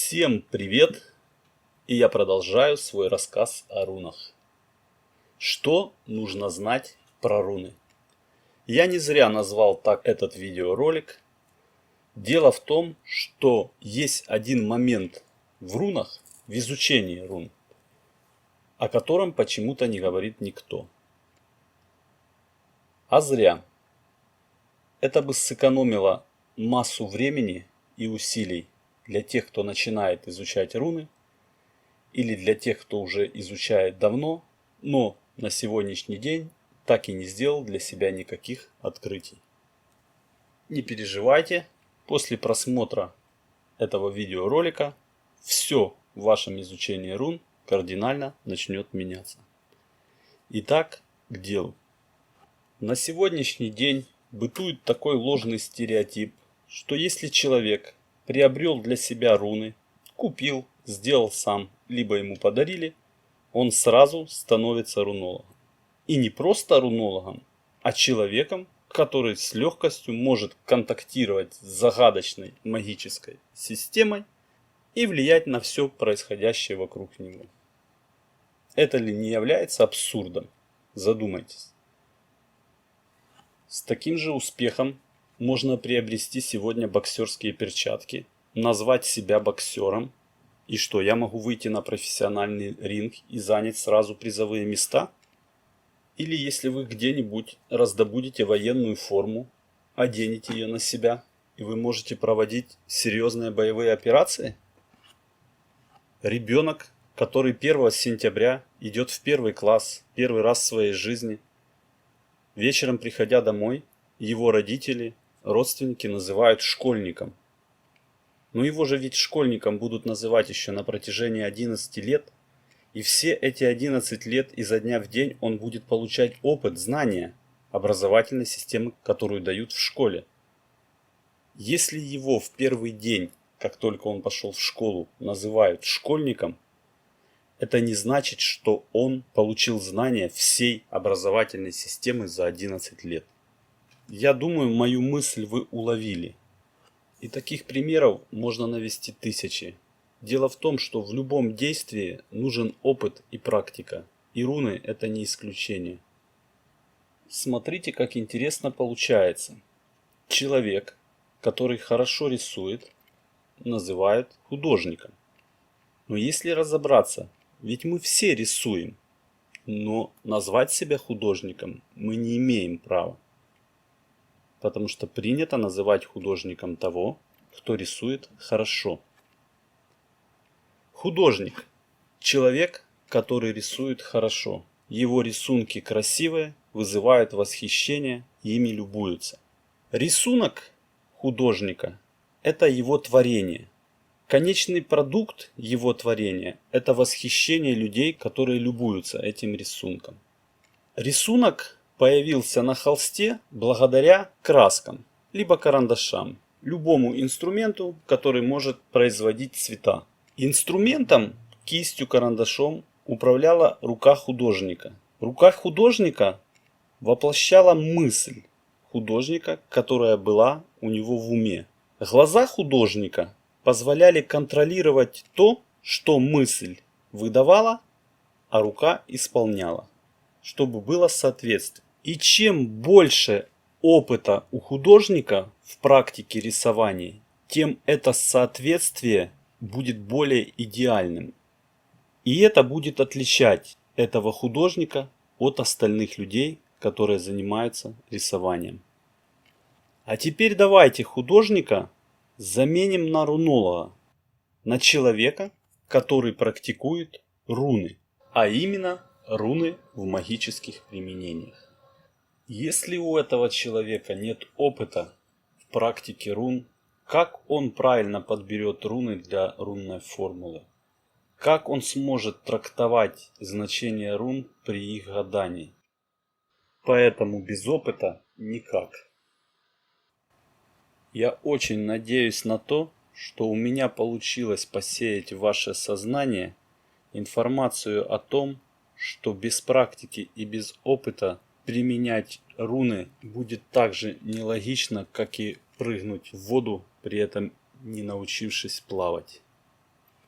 Всем привет! И я продолжаю свой рассказ о рунах. Что нужно знать про руны? Я не зря назвал так этот видеоролик. Дело в том, что есть один момент в рунах, в изучении рун, о котором почему-то не говорит никто. А зря. Это бы сэкономило массу времени и усилий для тех, кто начинает изучать руны, или для тех, кто уже изучает давно, но на сегодняшний день так и не сделал для себя никаких открытий. Не переживайте, после просмотра этого видеоролика все в вашем изучении рун кардинально начнет меняться. Итак, к делу. На сегодняшний день бытует такой ложный стереотип, что если человек приобрел для себя руны, купил, сделал сам, либо ему подарили, он сразу становится рунологом. И не просто рунологом, а человеком, который с легкостью может контактировать с загадочной магической системой и влиять на все происходящее вокруг него. Это ли не является абсурдом? Задумайтесь. С таким же успехом можно приобрести сегодня боксерские перчатки, назвать себя боксером, и что, я могу выйти на профессиональный ринг и занять сразу призовые места? Или если вы где-нибудь раздобудете военную форму, оденете ее на себя, и вы можете проводить серьезные боевые операции? Ребенок, который 1 сентября идет в 1 класс, первый раз в своей жизни, вечером, приходя домой, его родители, родственники называют школьником. Но его же ведь школьником будут называть еще на протяжении 11 лет. И все эти 11 лет изо дня в день он будет получать опыт, знания образовательной системы, которую дают в школе. Если его в первый день, как только он пошел в школу, называют школьником, это не значит, что он получил знания всей образовательной системы за 11 лет. Я думаю, мою мысль вы уловили. И таких примеров можно навести тысячи. Дело в том, что в любом действии нужен опыт и практика. И руны это не исключение. Смотрите, как интересно получается. Человек, который хорошо рисует, называют художником. Но если разобраться, ведь мы все рисуем, но назвать себя художником мы не имеем права. Потому что принято называть художником того, кто рисует хорошо. Художник – человек, который рисует хорошо. Его рисунки красивые, вызывают восхищение, ими любуются. Рисунок художника – это его творение. Конечный продукт его творения – это восхищение людей, которые любуются этим рисунком. Рисунок появился на холсте благодаря краскам, либо карандашам, любому инструменту, который может производить цвета. Инструментом, кистью, карандашом, управляла рука художника. Рука художника воплощала мысль художника, которая была у него в уме. Глаза художника позволяли контролировать то, что мысль выдавала, а рука исполняла, чтобы было соответствие. И чем больше опыта у художника в практике рисования, тем это соответствие будет более идеальным. И это будет отличать этого художника от остальных людей, которые занимаются рисованием. А теперь давайте художника заменим на рунолога, на человека, который практикует руны, а именно руны в магических применениях. Если у этого человека нет опыта в практике рун, как он правильно подберет руны для рунной формулы? Как он сможет трактовать значение рун при их гадании? Поэтому без опыта никак. Я очень надеюсь на то, что у меня получилось посеять в ваше сознание информацию о том, что без практики и без опыта применять руны будет так же нелогично, как и прыгнуть в воду, при этом не научившись плавать.